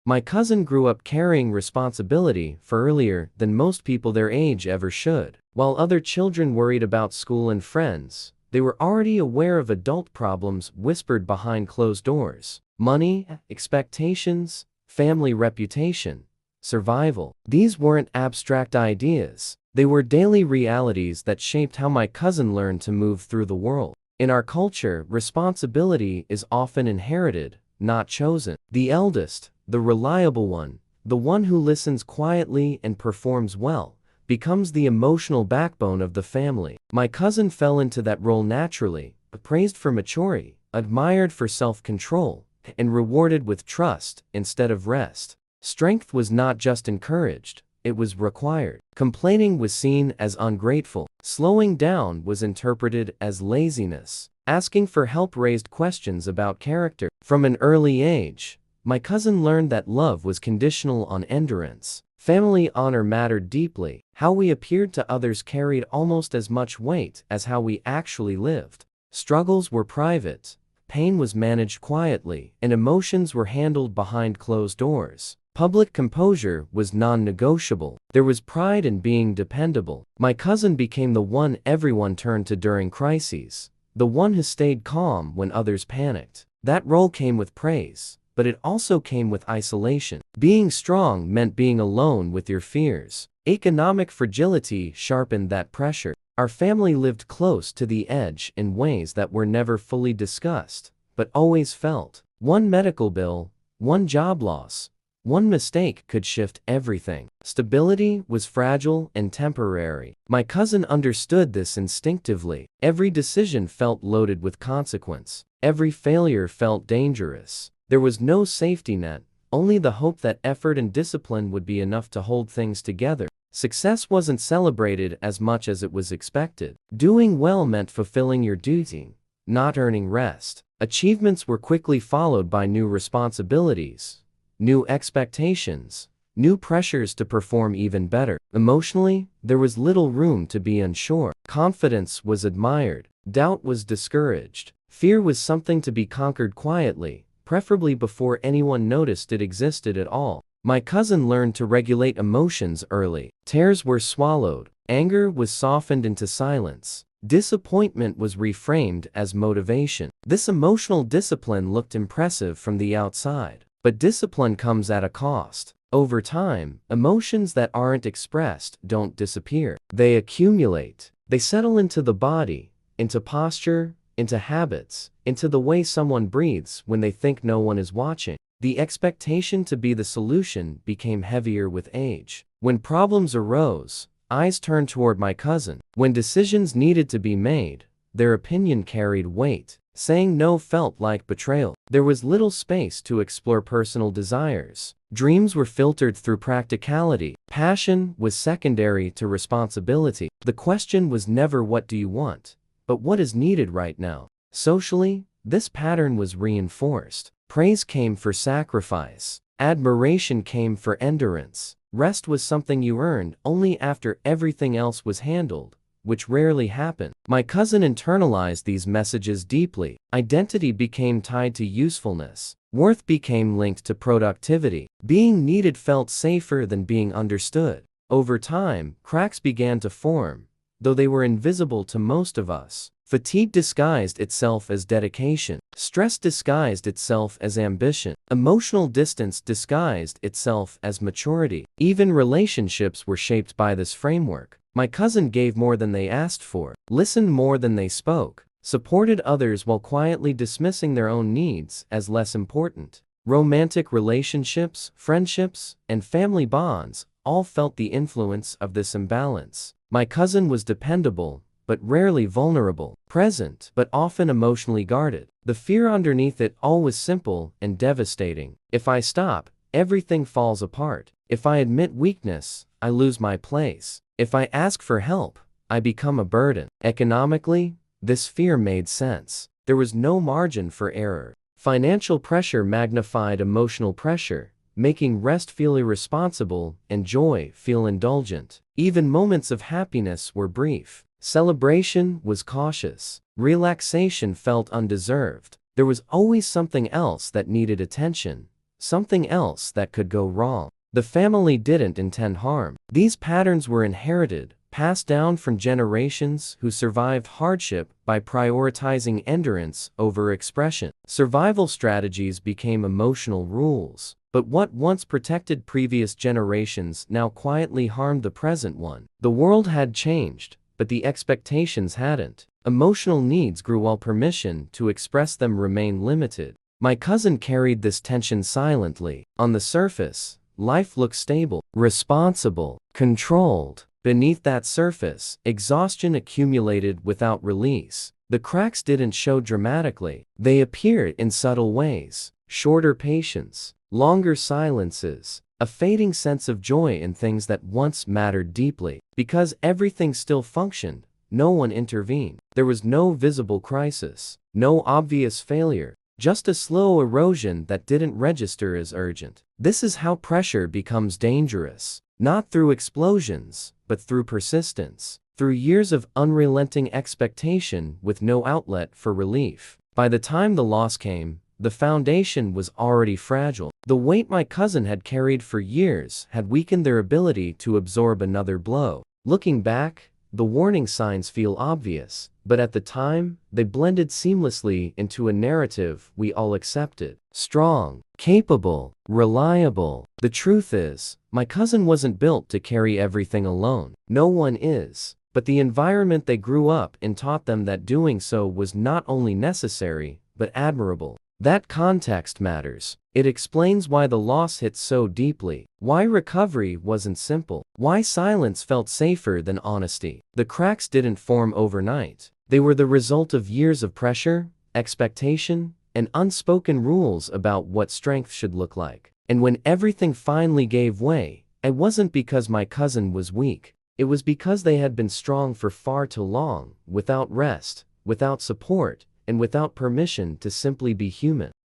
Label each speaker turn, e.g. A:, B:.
A: My cousin grew up carrying responsibility far earlier than most people their age ever should. While other children worried about school and friends, they were already aware of adult problems whispered behind closed doors. Money, expectations, family reputation, survival. These weren't abstract ideas. They were daily realities that shaped how my cousin learned to move through the world. In our culture, responsibility is often inherited, not chosen. The eldest, the reliable one, the one who listens quietly and performs well, becomes the emotional backbone of the family. My cousin fell into that role naturally, praised for maturity, admired for self-control, and rewarded with trust instead of rest. Strength was not just encouraged, it was required. Complaining was seen as ungrateful. Slowing down was interpreted as laziness. Asking for help raised questions about character. From an early age, my cousin learned that love was conditional on endurance. Family honor mattered deeply. How we appeared to others carried almost as much weight as how we actually lived. Struggles were private, pain was managed quietly, and emotions were handled behind closed doors. Public composure was non-negotiable. There was pride in being dependable. My cousin became the one everyone turned to during crises, the one who stayed calm when others panicked. That role came with praise, but it also came with isolation. Being strong meant being alone with your fears. Economic fragility sharpened that pressure. Our family lived close to the edge in ways that were never fully discussed, but always felt. One medical bill, one job loss, one mistake could shift everything. Stability was fragile and temporary. My cousin understood this instinctively. Every decision felt loaded with consequence. Every failure felt dangerous. There was no safety net, only the hope that effort and discipline would be enough to hold things together. Success wasn't celebrated as much as it was expected. Doing well meant fulfilling your duty, not earning rest. Achievements were quickly followed by new responsibilities, new expectations, new pressures to perform even better. Emotionally, there was little room to be unsure. Confidence was admired. Doubt was discouraged. Fear was something to be conquered quietly, preferably before anyone noticed it existed at all. My cousin learned to regulate emotions early. Tears were swallowed. Anger was softened into silence. Disappointment was reframed as motivation. This emotional discipline looked impressive from the outside. But discipline comes at a cost. Over time, emotions that aren't expressed don't disappear. They accumulate. They settle into the body, into posture, into habits, into the way someone breathes when they think no one is watching. The expectation to be the solution became heavier with age. When problems arose, eyes turned toward my cousin. When decisions needed to be made, their opinion carried weight. Saying no felt like betrayal. There was little space to explore personal desires. Dreams were filtered through practicality. Passion was secondary to responsibility. The question was never what do you want, but what is needed right now. Socially, this pattern was reinforced. Praise came for sacrifice. Admiration came for endurance. Rest was something you earned only after everything else was handled, which rarely happened. My cousin internalized these messages deeply. Identity became tied to usefulness. Worth became linked to productivity. Being needed felt safer than being understood. Over time, cracks began to form, though they were invisible to most of us. Fatigue disguised itself as dedication. Stress disguised itself as ambition. Emotional distance disguised itself as maturity. Even relationships were shaped by this framework. My cousin gave more than they asked for, listened more than they spoke, supported others while quietly dismissing their own needs as less important. Romantic relationships, friendships, and family bonds all felt the influence of this imbalance. My cousin was dependable, but rarely vulnerable, present, but often emotionally guarded. The fear underneath it all was simple and devastating. If I stop, everything falls apart. If I admit weakness, I lose my place. If I ask for help, I become a burden. Economically, this fear made sense. There was no margin for error. Financial pressure magnified emotional pressure, making rest feel irresponsible and joy feel indulgent. Even moments of happiness were brief. Celebration was cautious. Relaxation felt undeserved. There was always something else that needed attention, something else that could go wrong. The family didn't intend harm. These patterns were inherited, passed down from generations who survived hardship by prioritizing endurance over expression. Survival strategies became emotional rules. But what once protected previous generations now quietly harmed the present one. The world had changed, but the expectations hadn't. Emotional needs grew while permission to express them remained limited. My cousin carried this tension silently. On the surface, life looked stable, responsible, controlled. Beneath that surface, exhaustion accumulated without release. The cracks didn't show dramatically. They appeared in subtle ways. Shorter patience, longer silences, a fading sense of joy in things that once mattered deeply. Because everything still functioned, no one intervened. There was no visible crisis, no obvious failure, just a slow erosion that didn't register as urgent. This is how pressure becomes dangerous. Not through explosions, but through persistence. Through years of unrelenting expectation with no outlet for relief. By the time the loss came, the foundation was already fragile. The weight my cousin had carried for years had weakened their ability to absorb another blow. Looking back, the warning signs feel obvious, but at the time, they blended seamlessly into a narrative we all accepted. Strong, capable, reliable. The truth is, my cousin wasn't built to carry everything alone. No one is. But the environment they grew up in taught them that doing so was not only necessary, but admirable. That context matters. It explains why the loss hit so deeply, why recovery wasn't simple, why silence felt safer than honesty. The cracks didn't form overnight. They were the result of years of pressure, expectation, and unspoken rules about what strength should look like. And when everything finally gave way, it wasn't because my cousin was weak. It was because they had been strong for far too long, without rest, without support, and without permission to simply be human.